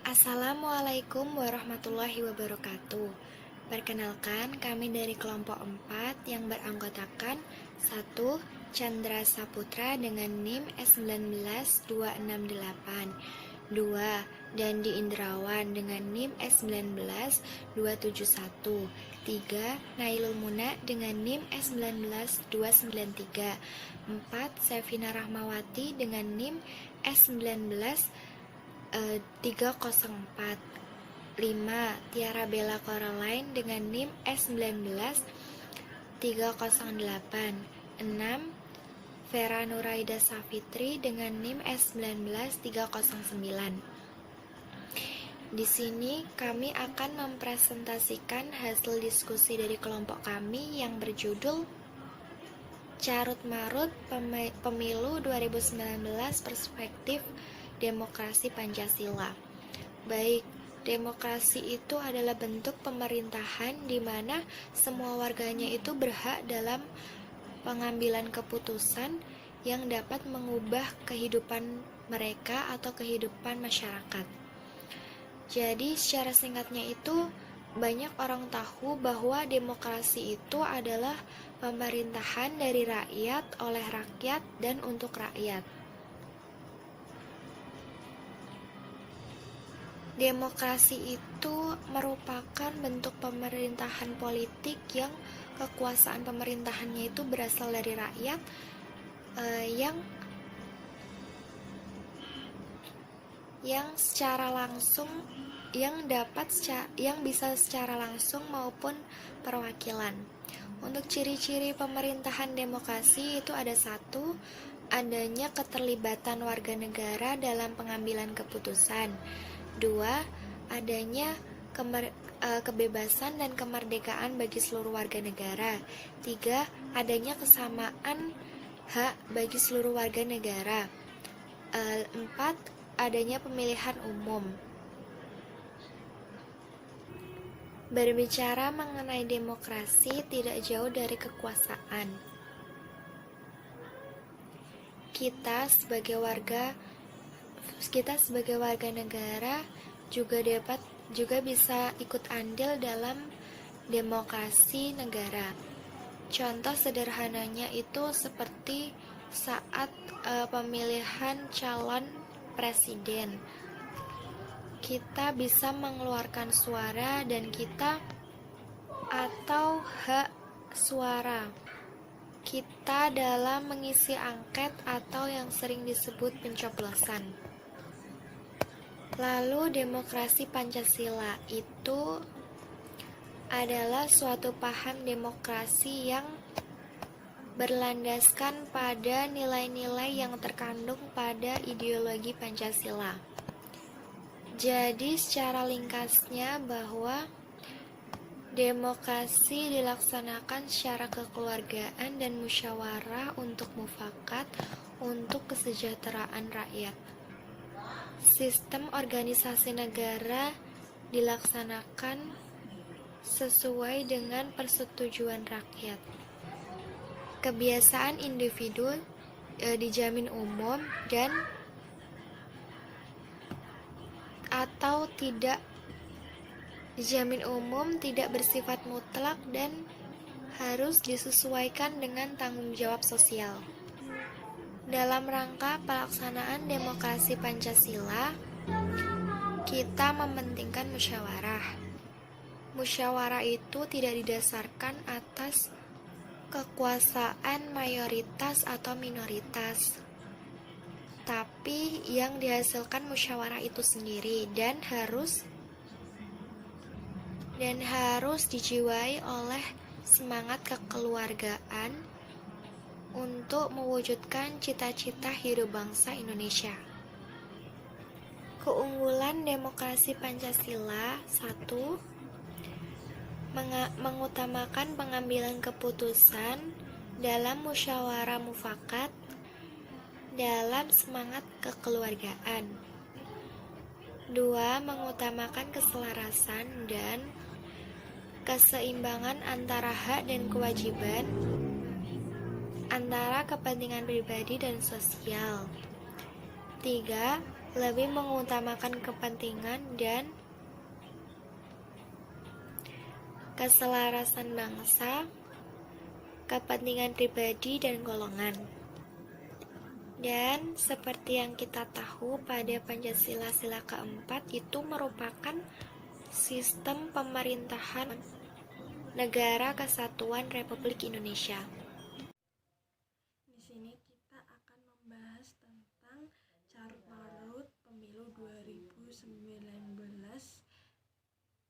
Assalamualaikum warahmatullahi wabarakatuh. Perkenalkan, kami dari kelompok 4 yang beranggotakan 1. Chandra Saputra dengan NIM S19268, 2. Dandi Indrawan dengan NIM S19271, 3. Nailul Muna dengan NIM S19293, 4. Sevina Rahmawati dengan NIM S19304, 5. Tiara Bella Coraline dengan NIM S19308, 6. Vera Nuraida Safitri dengan NIM S19309. Di sini kami akan mempresentasikan hasil diskusi dari kelompok kami yang berjudul Carut Marut Pemilu 2019 Perspektif Demokrasi Pancasila. Baik, demokrasi itu adalah bentuk pemerintahan di mana semua warganya itu berhak dalam pengambilan keputusan yang dapat mengubah kehidupan mereka atau kehidupan masyarakat. Jadi secara singkatnya itu banyak orang tahu bahwa demokrasi itu adalah pemerintahan dari rakyat, oleh rakyat, dan untuk rakyat. Demokrasi itu merupakan bentuk pemerintahan politik yang kekuasaan pemerintahannya itu berasal dari rakyat, yang secara langsung yang bisa secara langsung maupun perwakilan. Untuk ciri-ciri pemerintahan demokrasi itu ada 1. Adanya keterlibatan warga negara dalam pengambilan keputusan. 2. Adanya kebebasan dan kemerdekaan bagi seluruh warga negara. 3. Adanya kesamaan hak bagi seluruh warga negara. 4. Adanya pemilihan umum. Berbicara mengenai demokrasi tidak jauh dari kekuasaan. Kita sebagai warga negara juga bisa ikut andil dalam demokrasi negara. Contoh sederhananya itu seperti saat pemilihan calon presiden. Kita bisa mengeluarkan suara dan atau hak suara kita dalam mengisi angket atau yang sering disebut pencoblosan. Lalu demokrasi Pancasila itu adalah suatu paham demokrasi yang berlandaskan pada nilai-nilai yang terkandung pada ideologi Pancasila. Jadi secara ringkasnya bahwa demokrasi dilaksanakan secara kekeluargaan dan musyawarah untuk mufakat untuk kesejahteraan rakyat. Sistem organisasi negara dilaksanakan sesuai dengan persetujuan rakyat. Kebiasaan individu dijamin umum dan atau tidak dijamin umum, tidak bersifat mutlak dan harus disesuaikan dengan tanggung jawab sosial. Dalam rangka pelaksanaan demokrasi Pancasila, kita mementingkan musyawarah. Musyawarah itu tidak didasarkan atas kekuasaan mayoritas atau minoritas, tapi yang dihasilkan musyawarah itu sendiri dan harus dijiwai oleh semangat kekeluargaan untuk mewujudkan cita-cita hidup bangsa Indonesia. Keunggulan demokrasi Pancasila 1. Mengutamakan pengambilan keputusan dalam musyawarah mufakat dalam semangat kekeluargaan. 2. Mengutamakan keselarasan dan keseimbangan antara hak dan kewajiban, antara kepentingan pribadi dan sosial. 3. lebih mengutamakan kepentingan dan keselarasan bangsa, kepentingan pribadi dan golongan. Dan seperti yang kita tahu, pada Pancasila sila keempat itu merupakan sistem pemerintahan Negara Kesatuan Republik Indonesia. Di sini kita akan membahas tentang carut marut pemilu 2019,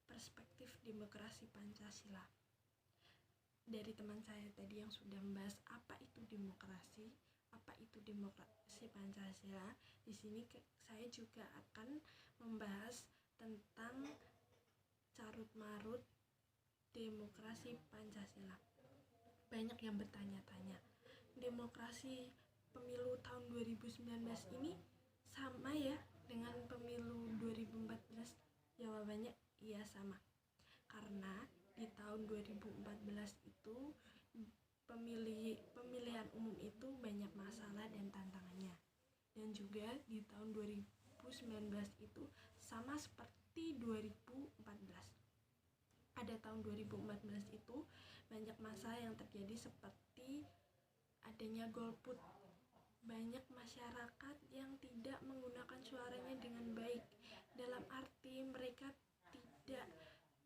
perspektif demokrasi Pancasila. Dari teman saya tadi yang sudah membahas apa itu demokrasi Pancasila, di sini saya juga akan membahas tentang carut marut demokrasi Pancasila. Banyak yang bertanya-tanya, demokrasi pemilu tahun 2019 ini sama ya dengan pemilu 2014? Jawabannya iya, sama. Karena di tahun 2014 itu pemilihan umum itu banyak masalah dan tantangannya. Dan juga di tahun 2019 itu sama seperti 2014. Pada tahun 2014 itu banyak masalah yang terjadi seperti adanya golput. Banyak masyarakat yang tidak menggunakan suaranya dengan baik. Dalam arti mereka tidak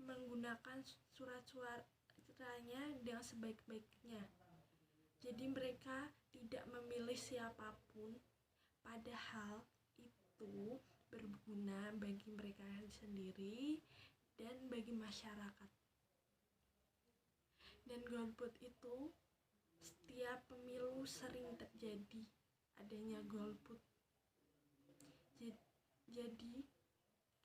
menggunakan surat suaranya dengan sebaik-baiknya. Jadi mereka tidak memilih siapapun, padahal itu berguna bagi mereka sendiri dan bagi masyarakat. Dan golput itu setiap pemilu sering terjadi adanya golput. Jadi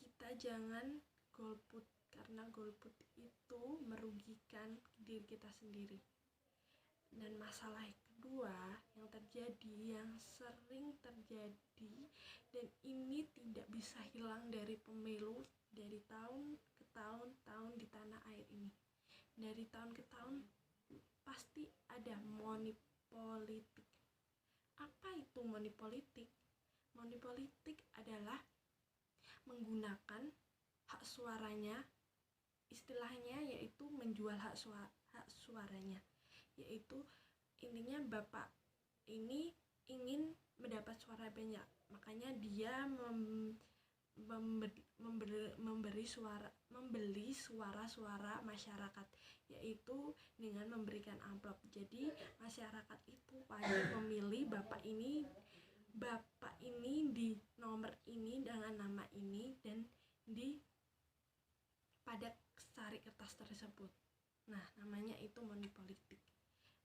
kita jangan golput, karena golput itu merugikan diri kita sendiri. Dan masalah kedua yang terjadi, yang sering terjadi, dan ini tidak bisa hilang dari pemilu, dari tahun ke tahun di tanah air ini. Dari tahun ke tahun pasti ada money politik. Apa itu money politik? Money politik adalah menggunakan hak suaranya, istilahnya yaitu menjual hak suaranya, yaitu intinya bapak ini ingin mendapat suara banyak, makanya dia membeli suara masyarakat, yaitu dengan memberikan amplop. Jadi masyarakat itu wajib memilih bapak ini di nomor ini dengan nama ini dan di pada sari kertas tersebut. Nah, namanya itu money politik.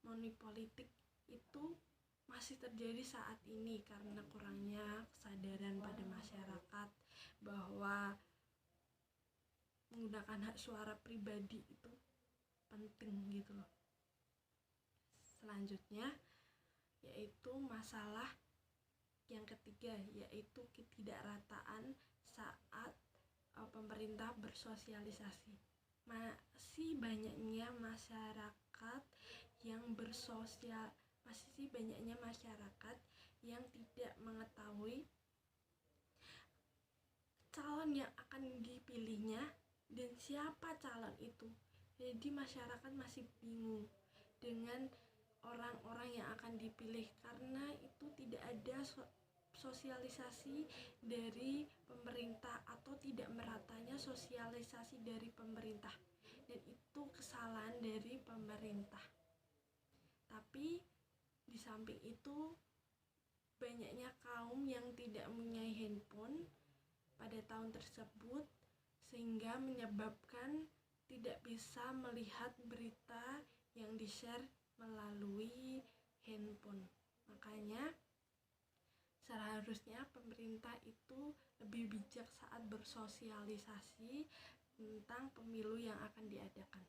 Money politik itu masih terjadi saat ini karena kurangnya kesadaran pada masyarakat bahwa menggunakan hak suara pribadi itu penting gitu loh. Selanjutnya yaitu masalah yang ketiga, yaitu ketidakrataan saat pemerintah bersosialisasi. Masih banyaknya masyarakat yang yang tidak mengetahui calon yang akan dipilihnya dan siapa calon itu. Jadi masyarakat masih bingung dengan orang-orang yang akan dipilih karena itu tidak ada sosialisasi dari pemerintah atau tidak meratanya sosialisasi dari pemerintah, dan itu kesalahan dari pemerintah. Tapi di samping itu banyaknya kaum yang tidak mempunyai handphone pada tahun tersebut sehingga menyebabkan tidak bisa melihat berita yang di-share melalui handphone. Makanya seharusnya pemerintah itu lebih bijak saat bersosialisasi tentang pemilu yang akan diadakan.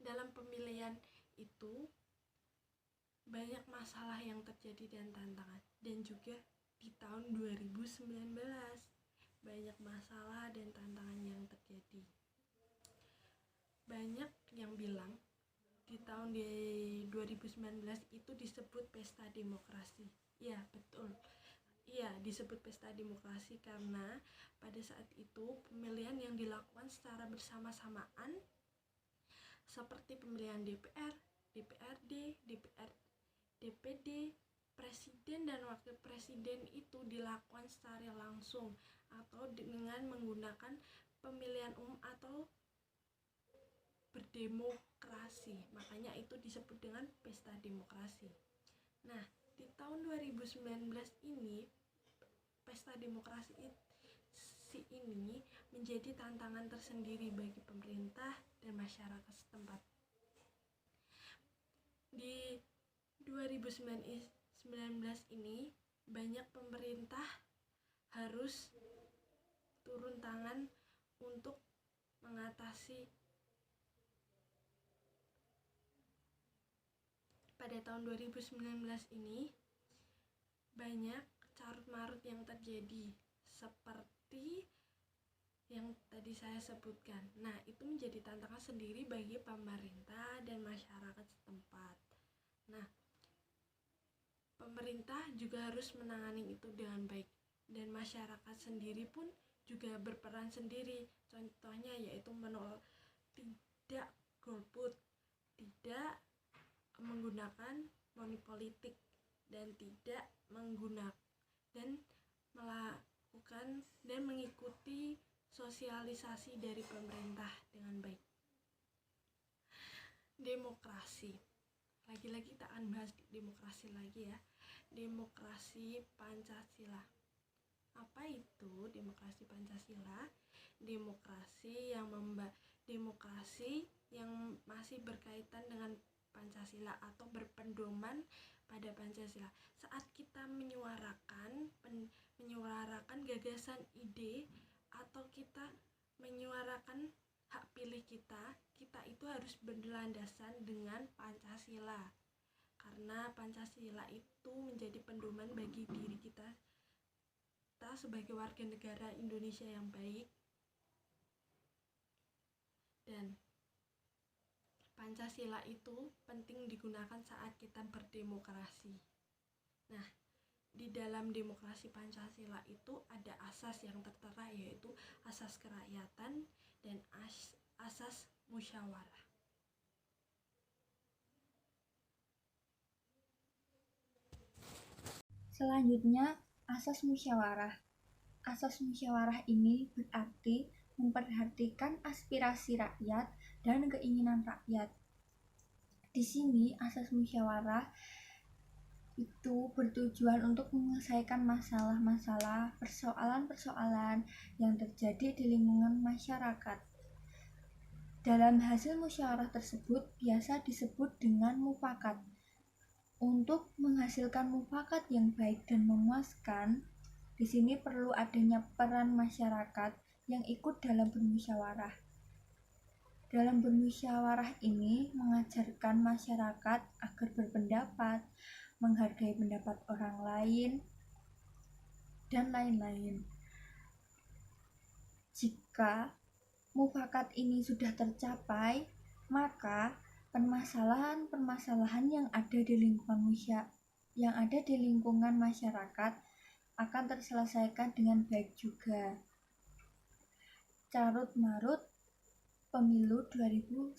Dalam pemilihan itu banyak masalah yang terjadi dan tantangan, dan juga di tahun 2019 banyak masalah dan tantangan yang terjadi. Banyak yang bilang di tahun 2019 itu disebut pesta demokrasi. Ya, betul. Iya, disebut pesta demokrasi karena pada saat itu pemilihan yang dilakukan secara bersama-samaan seperti pemilihan DPR, DPRD, DPD, presiden dan wakil presiden itu dilakukan secara langsung atau dengan menggunakan pemilihan umum atau berdemokrasi. Makanya itu disebut dengan pesta demokrasi. Nah, di tahun 2019 ini pesta demokrasi ini menjadi tantangan tersendiri bagi pemerintah dan masyarakat setempat. Di 2019 ini banyak pemerintah harus turun tangan untuk mengatasi. Pada tahun 2019 ini banyak carut-marut yang terjadi seperti yang tadi saya sebutkan. Nah, itu menjadi tantangan sendiri bagi pemerintah dan masyarakat setempat. Nah, pemerintah juga harus menangani itu dengan baik dan masyarakat sendiri pun juga berperan sendiri. Contohnya yaitu menolak tidak golput, tidak menggunakan money politik, dan tidak menggunakan dan melakukan dan mengikuti sosialisasi dari pemerintah dengan baik. Demokrasi. Lagi-lagi kita akan bahas demokrasi lagi ya. Demokrasi Pancasila. Apa itu demokrasi Pancasila? Demokrasi yang masih berkaitan dengan Pancasila atau berpedoman pada Pancasila. Saat kita menyuarakan gagasan ide atau kita menyuarakan hak pilih kita itu harus berlandasan dengan Pancasila. Karena Pancasila itu menjadi pedoman bagi diri kita sebagai warga negara Indonesia yang baik. Dan Pancasila itu penting digunakan saat kita berdemokrasi. Nah, di dalam demokrasi Pancasila itu ada asas yang tertera, yaitu asas kerakyatan dan asas musyawarah. Selanjutnya, asas musyawarah. Asas musyawarah ini berarti memperhatikan aspirasi rakyat dan keinginan rakyat. Di sini asas musyawarah itu bertujuan untuk menyelesaikan masalah-masalah, persoalan-persoalan yang terjadi di lingkungan masyarakat. Dalam hasil musyawarah tersebut biasa disebut dengan mufakat. Untuk menghasilkan mufakat yang baik dan memuaskan, di sini perlu adanya peran masyarakat yang ikut dalam bermusyawarah. Dalam bermusyawarah ini mengajarkan masyarakat agar berpendapat, menghargai pendapat orang lain, dan lain-lain. Jika mufakat ini sudah tercapai, maka permasalahan-permasalahan yang ada di lingkungan masyarakat akan terselesaikan dengan baik juga. Carut marut pemilu 2019.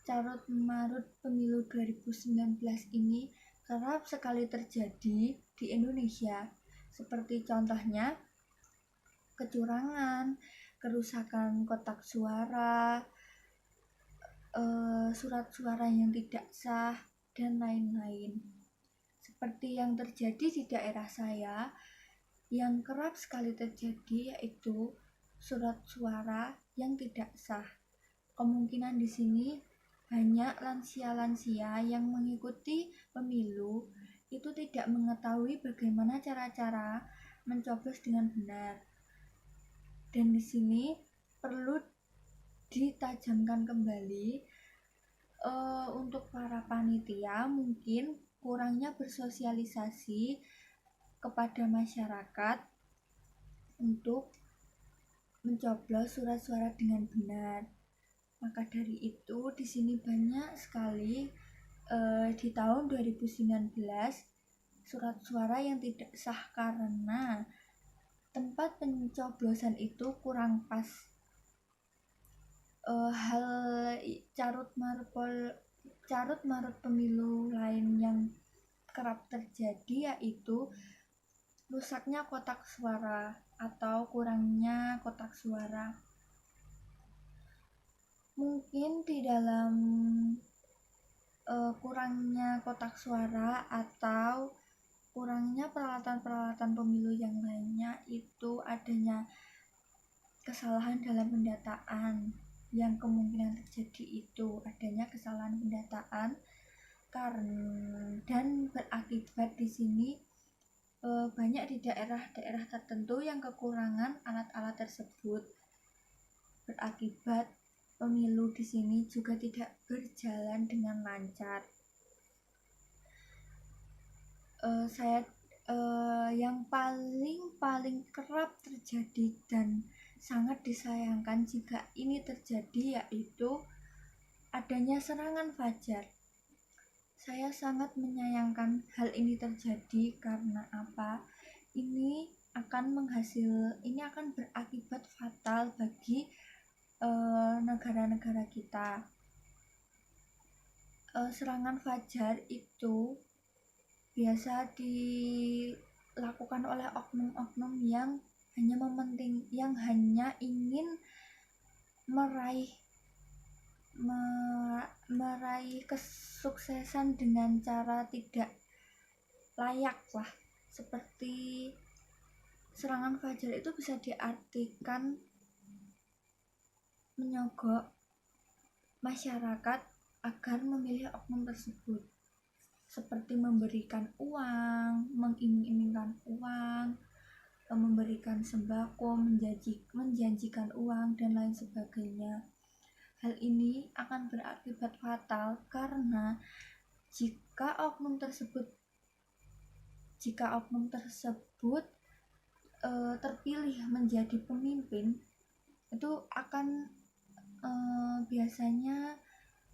Carut marut pemilu 2019 ini kerap sekali terjadi di Indonesia, seperti contohnya kecurangan, kerusakan kotak suara, surat suara yang tidak sah, dan lain-lain. Seperti yang terjadi di daerah saya, yang kerap sekali terjadi yaitu surat suara yang tidak sah. Kemungkinan di sini banyak lansia-lansia yang mengikuti pemilu itu tidak mengetahui bagaimana cara-cara mencoblos dengan benar. Dan di sini perlu ditajamkan kembali untuk para panitia, mungkin kurangnya bersosialisasi kepada masyarakat untuk mencoblos surat suara dengan benar. Maka dari itu di sini banyak sekali di tahun 2019 surat suara yang tidak sah karena tempat pencoblosan itu kurang pas. Hal carut marut pemilu lain yang kerap terjadi yaitu rusaknya kotak suara atau kurangnya kotak suara. Mungkin di dalam kurangnya kotak suara atau kurangnya peralatan-peralatan pemilu yang lainnya itu adanya kesalahan dalam pendataan. Yang kemungkinan terjadi itu adanya kesalahan pendataan dan berakibat di sini banyak di daerah-daerah tertentu yang kekurangan alat-alat tersebut. Berakibat pemilu di sini juga tidak berjalan dengan lancar. Yang paling kerap terjadi dan sangat disayangkan jika ini terjadi yaitu adanya serangan fajar. Saya sangat menyayangkan hal ini terjadi karena apa? Ini akan berakibat fatal bagi negara-negara kita. Serangan fajar itu biasa dilakukan oleh oknum-oknum yang hanya ingin meraih kesuksesan dengan cara tidak layak lah. Seperti serangan fajar itu bisa diartikan menyogok masyarakat agar memilih oknum tersebut, seperti memberikan uang, mengiming-imingkan uang, memberikan sembako, menjanjikan uang, dan lain sebagainya. Hal ini akan berakibat fatal karena jika oknum tersebut terpilih menjadi pemimpin, itu akan biasanya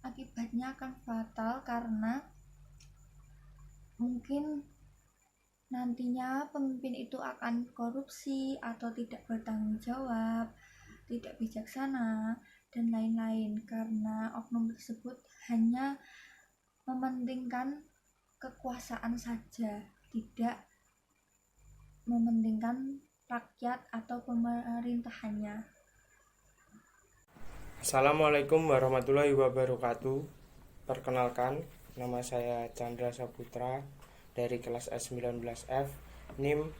akibatnya akan fatal karena mungkin nantinya pemimpin itu akan korupsi atau tidak bertanggung jawab, tidak bijaksana, dan lain-lain karena oknum tersebut hanya mementingkan kekuasaan saja, tidak mementingkan rakyat atau pemerintahannya. Assalamualaikum warahmatullahi wabarakatuh. Perkenalkan, nama saya Chandra Saputra dari kelas S19F, NIM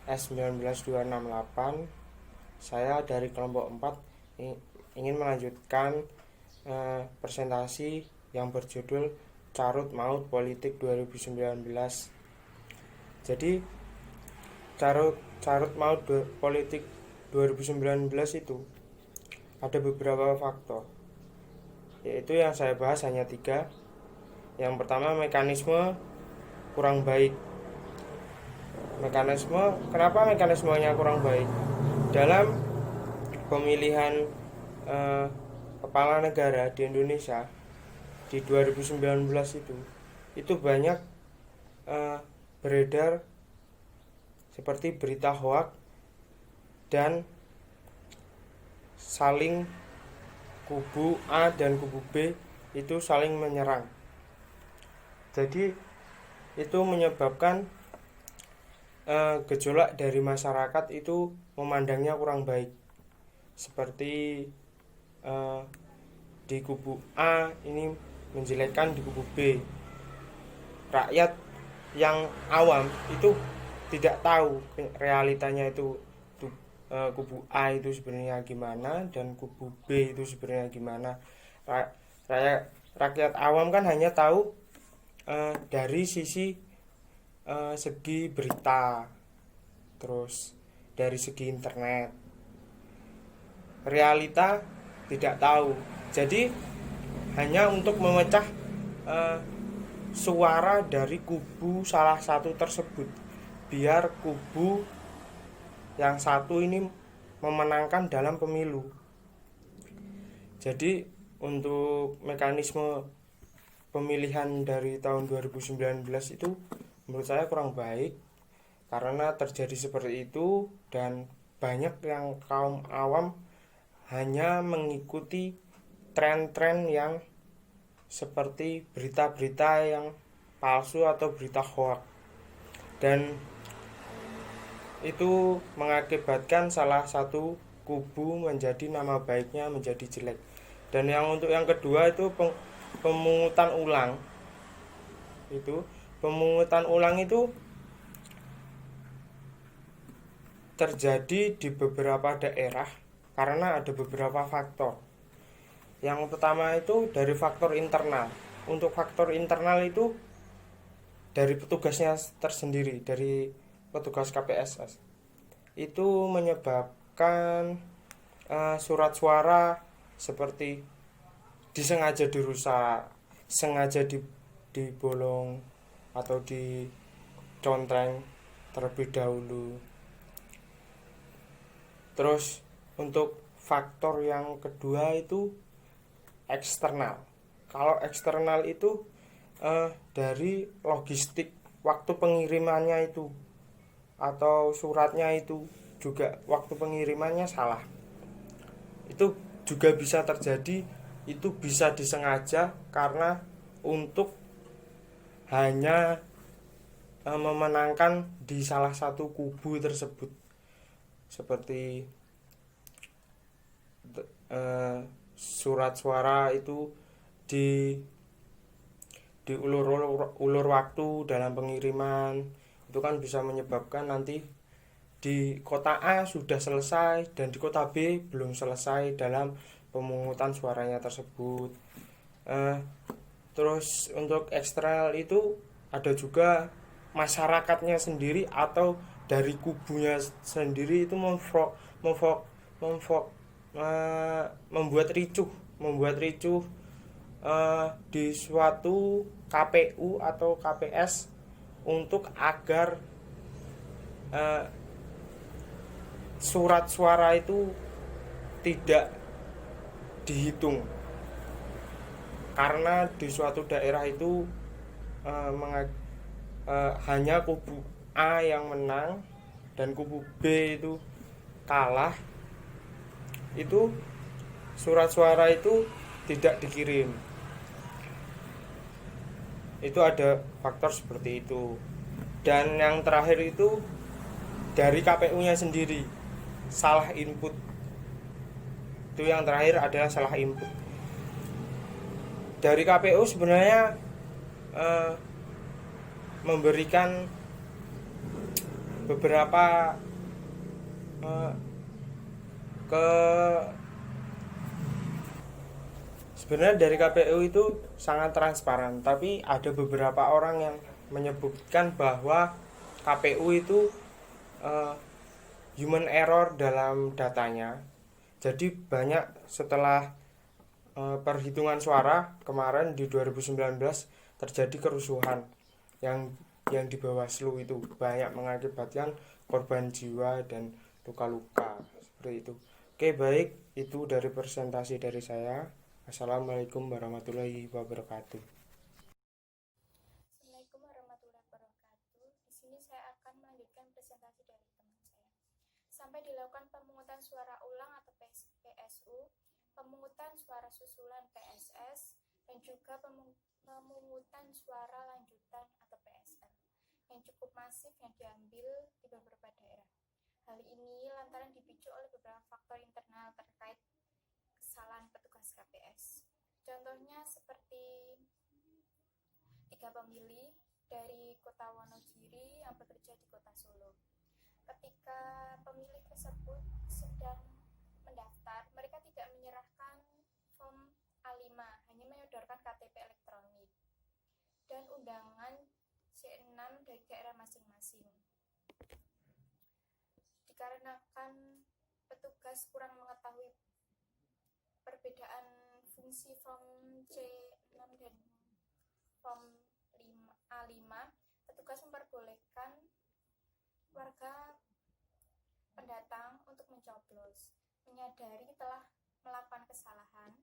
S19268. Saya dari kelompok 4 ingin melanjutkan presentasi yang berjudul Carut Maut Politik 2019. Jadi carut maut politik 2019 itu ada beberapa faktor, yaitu yang saya bahas hanya 3. Yang pertama, mekanisme kurang baik. Kenapa mekanismenya kurang baik? Dalam pemilihan kepala negara di Indonesia di 2019 itu banyak beredar seperti berita hoak dan saling kubu A dan kubu B itu saling menyerang. Jadi itu menyebabkan gejolak dari masyarakat itu memandangnya kurang baik. Seperti di kubu A ini menjelekkan di kubu B. Rakyat yang awam itu tidak tahu realitanya itu kubu A itu sebenarnya gimana dan kubu B itu sebenarnya gimana. Rakyat awam kan hanya tahu dari sisi segi berita, terus dari segi internet, realita tidak tahu. Jadi hanya untuk memecah suara dari kubu salah satu tersebut, biar kubu yang satu ini memenangkan dalam pemilu. Jadi untuk mekanisme pemilihan dari tahun 2019 itu menurut saya kurang baik karena terjadi seperti itu, dan banyak yang kaum awam hanya mengikuti tren-tren yang seperti berita-berita yang palsu atau berita hoax, dan itu mengakibatkan salah satu kubu menjadi nama baiknya menjadi jelek. Dan untuk yang kedua itu pemungutan ulang. Pemungutan ulang itu terjadi di beberapa daerah karena ada beberapa faktor. Yang pertama itu dari faktor internal. Untuk faktor internal itu dari petugasnya tersendiri, dari petugas KPSS. Itu menyebabkan surat suara seperti disengaja dirusak, sengaja dibolong atau dicontreng terlebih dahulu. Terus untuk faktor yang kedua itu eksternal. Kalau eksternal itu dari logistik waktu pengirimannya itu, atau suratnya itu juga waktu pengirimannya salah. Itu juga bisa terjadi, itu bisa disengaja karena untuk hanya memenangkan di salah satu kubu tersebut, seperti surat suara itu diulur waktu dalam pengiriman. Itu kan bisa menyebabkan nanti di kota A sudah selesai dan di kota B belum selesai dalam pemungutan suaranya tersebut. Terus untuk eksternal itu ada juga masyarakatnya sendiri atau dari kubunya sendiri itu membuat ricuh di suatu KPU atau KPS untuk agar surat suara itu tidak dihitung, karena di suatu daerah itu hanya kubu A yang menang dan kubu B itu kalah. Itu surat suara itu tidak dikirim. Itu ada faktor seperti itu. Dan yang terakhir itu dari KPU-nya sendiri salah input. Itu yang terakhir adalah salah input. Dari KPU sebenarnya memberikan beberapa sebenarnya dari KPU itu sangat transparan, tapi ada beberapa orang yang menyebutkan bahwa KPU itu human error dalam datanya. Jadi banyak setelah perhitungan suara kemarin di 2019 terjadi kerusuhan yang di Bawaslu itu banyak mengakibatkan korban jiwa dan luka-luka seperti itu. Oke, baik, itu dari presentasi dari saya. Assalamualaikum warahmatullahi wabarakatuh. Assalamualaikum warahmatullahi wabarakatuh. Di sini saya akan melanjutkan presentasi dari teman saya. Sampai dilakukan pemungutan suara ulang atau PSU, pemungutan suara susulan PSS, dan juga pemungutan suara lanjutan atau PSL yang cukup masif yang diambil di beberapa daerah. Hal ini lantaran dipicu oleh beberapa faktor internal terkait kesalahan petugas KPS. Contohnya seperti 3 pemilih dari kota Wonogiri yang bekerja di kota Solo. Ketika pemilih tersebut sedang mendaftar, mereka tidak menyerahkan form A5, hanya menyodorkan KTP elektronik dan undangan C6 dari daerah masing-masing. Dikarenakan petugas kurang mengetahui perbedaan fungsi form C6 dan form A5, petugas memperbolehkan warga pendatang untuk mencoblos. Menyadari telah melakukan kesalahan,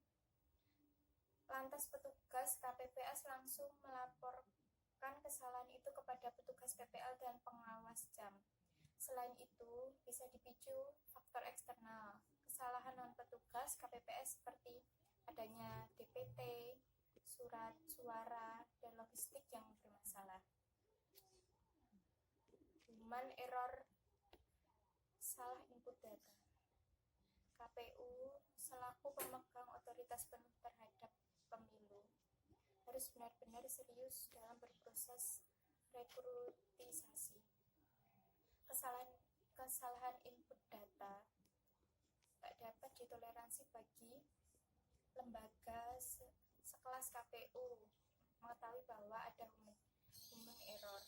lantas petugas KPPS langsung melaporkan kesalahan itu kepada petugas PPL dan pengawas jam. Selain itu, bisa dipicu faktor eksternal, kesalahan non-petugas KPPS seperti adanya DPT, surat suara, dan logistik yang bermasalah. Human error, salah input data. KPU selaku pemegang otoritas penuh terhadap pemilu harus benar-benar serius dalam berproses rekrutisasi. Kesalahan input data tak dapat ditoleransi bagi lembaga sekelas KPU mengetahui bahwa ada human error.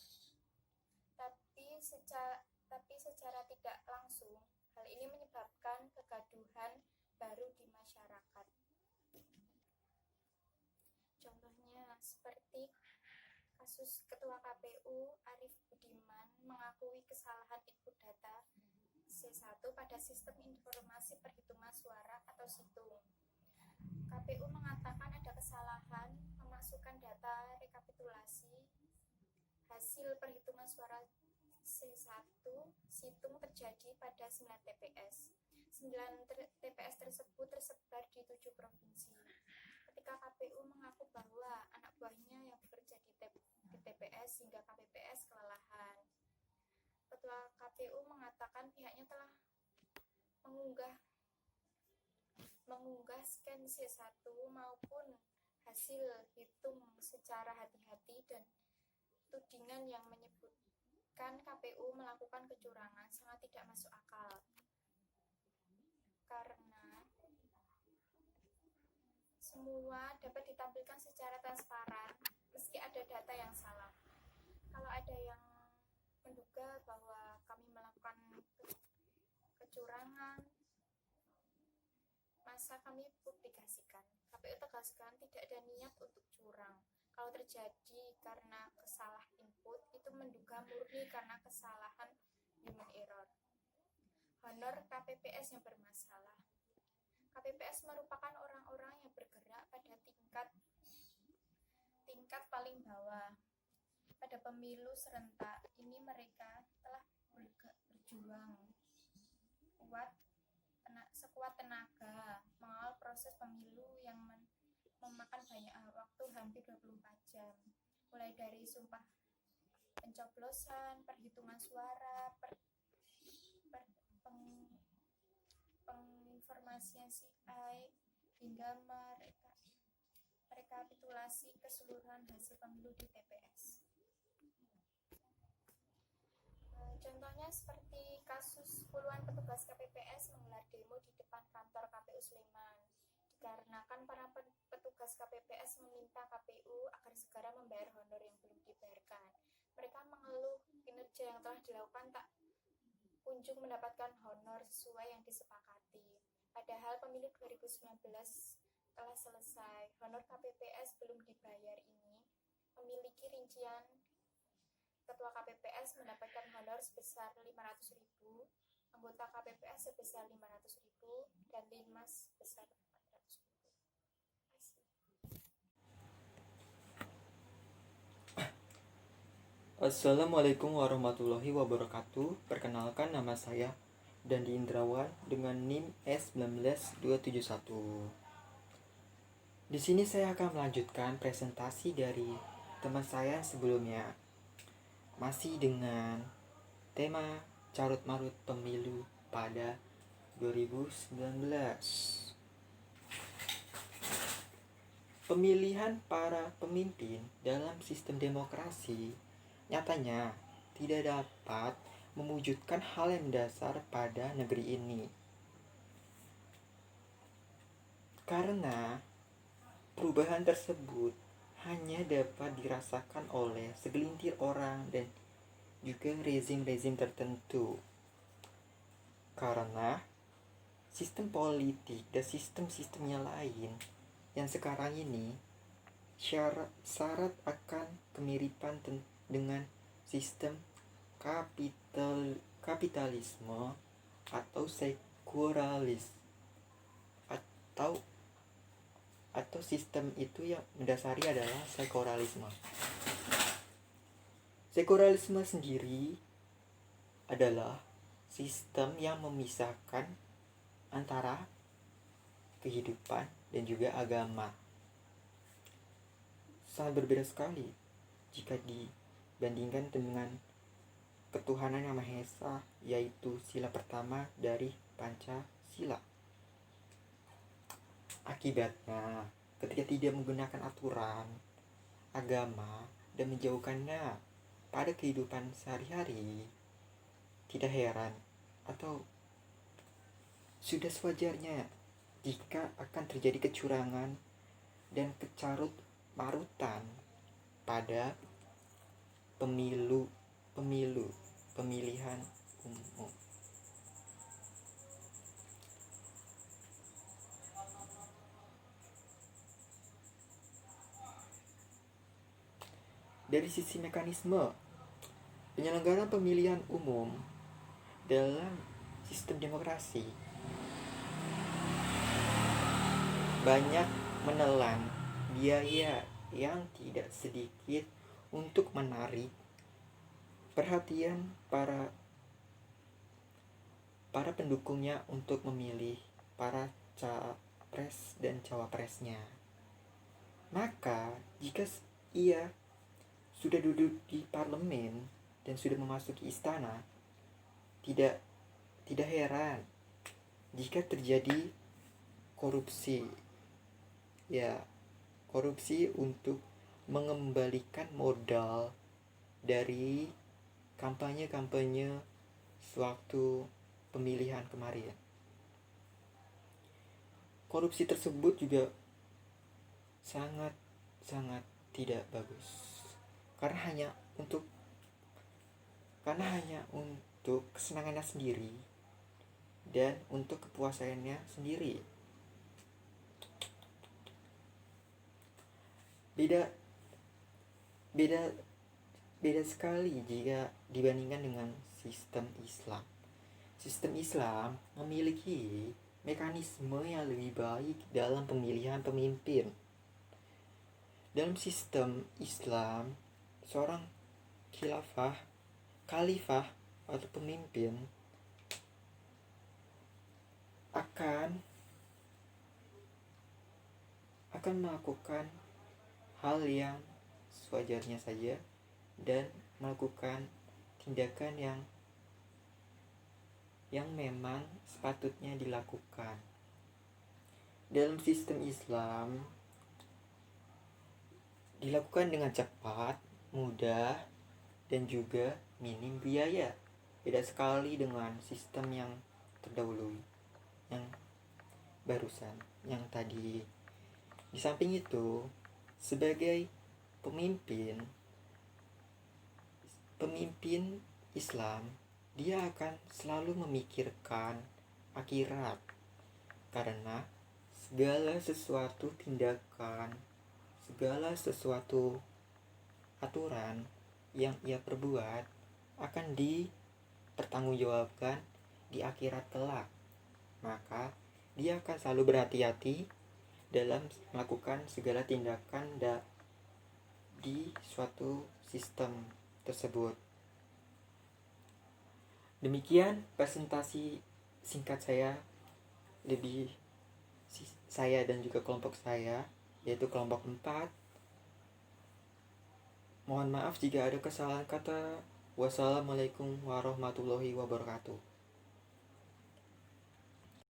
Tapi secara tidak langsung, hal ini menyebabkan kegaduhan baru di masyarakat. Contohnya seperti kasus Ketua KPU Arief Budiman mengakui kesalahan input data C1 pada Sistem Informasi Perhitungan Suara atau SITUNG. KPU mengatakan ada kesalahan memasukkan data rekapitulasi hasil perhitungan suara C1 SITUNG terjadi pada 9 TPS. 9 TPS tersebut tersebar di 7 provinsi. Ketika KPU mengaku bahwa anak buahnya yang bekerja di TPS hingga KPPS kelelahan. Ketua KPU mengatakan pihaknya telah mengunggah scan C1 maupun hasil hitung secara hati-hati, dan tudingan yang menyebutkan KPU melakukan kecurangan sangat tidak masuk akal. Karena semua dapat ditampilkan secara transparan meski ada data yang salah. Kalau ada yang menduga bahwa kami melakukan kecurangan, masa kami publikasikan. KPU tegaskan tidak ada niat untuk curang. Kalau terjadi karena kesalah input, itu menduga murni karena kesalahan human error. Honor KPPS yang bermasalah. KPPS merupakan orang-orang yang bergerak pada tingkat paling bawah. Pada pemilu serentak ini mereka telah berjuang sekuat tenaga mengawal proses pemilu yang memakan banyak waktu, hampir 24 jam. Mulai dari sumpah pencoblosan, perhitungan suara, penginformasian CI, hingga rekapitulasi keseluruhan hasil pemilu di TPS. Contohnya seperti kasus puluhan petugas KPPS menggelar demo di depan kantor KPU Sleman, dikarenakan para petugas KPPS meminta KPU agar segera membayar honor yang belum dibayarkan. Mereka mengeluh kinerja yang telah dilakukan tak kunjung mendapatkan honor sesuai yang disepakati. Padahal pemilu 2019 telah selesai, honor KPPS belum dibayar ini memiliki rincian. Ketua KPPS mendapatkan honor sebesar 500.000, anggota KPPS sebesar 500.000, dan Linmas sebesar 400.000. Assalamualaikum warahmatullahi wabarakatuh. Perkenalkan, nama saya Dandi Indrawan dengan NIM S19271. Di sini saya akan melanjutkan presentasi dari teman saya sebelumnya, masih dengan tema carut-marut pemilu pada 2019. Pemilihan para pemimpin dalam sistem demokrasi nyatanya tidak dapat mewujudkan hal yang mendasar pada negeri ini. Karena perubahan tersebut hanya dapat dirasakan oleh segelintir orang dan juga rezim-rezim tertentu. Karena sistem politik dan sistem-sistem yang lain yang sekarang ini syarat akan kemiripan dengan sistem kapitalisme atau sekularisme atau sistem itu yang mendasari adalah sekularisme. Sekularilisme sendiri adalah sistem yang memisahkan antara kehidupan dan juga agama. Sangat berbeda sekali jika dibandingkan dengan ketuhanan yang Maha Esa, yaitu sila pertama dari Pancasila. Akibatnya, ketika tidak menggunakan aturan agama dan menjauhkannya pada kehidupan sehari-hari, tidak heran atau sudah sewajarnya jika akan terjadi kecurangan dan kecarut marutan pada pemilihan umum. Dari sisi mekanisme, penyelenggaraan pemilihan umum dalam sistem demokrasi banyak menelan biaya yang tidak sedikit untuk menarik perhatian para pendukungnya untuk memilih para capres dan cawapresnya. Maka jika ia sudah duduk di parlemen dan sudah memasuki istana, tidak heran jika terjadi korupsi. Ya, korupsi untuk mengembalikan modal dari kampanye-kampanye sewaktu pemilihan kemarin. Korupsi tersebut juga sangat tidak bagus. Karena hanya untuk kesenangannya sendiri dan untuk kepuasannya sendiri. Beda sekali jika dibandingkan dengan sistem Islam. Sistem Islam memiliki mekanisme yang lebih baik dalam pemilihan pemimpin. Dalam sistem Islam, seorang khalifah atau pemimpin akan melakukan hal yang sewajarnya saja dan melakukan tindakan yang memang sepatutnya dilakukan. Dalam sistem Islam dilakukan dengan cepat, mudah, dan juga minim biaya. Beda sekali dengan sistem yang terdahulu, yang barusan, yang tadi. Di samping itu, sebagai pemimpin Islam, dia akan selalu memikirkan akhirat, karena segala sesuatu tindakan, segala sesuatu aturan yang ia perbuat akan dipertanggungjawabkan di akhirat kelak. Maka dia akan selalu berhati-hati dalam melakukan segala tindakan di suatu sistem tersebut. Demikian presentasi singkat saya dan juga kelompok saya, yaitu kelompok 4. Mohon maaf jika ada kesalahan kata. Wassalamualaikum warahmatullahi wabarakatuh.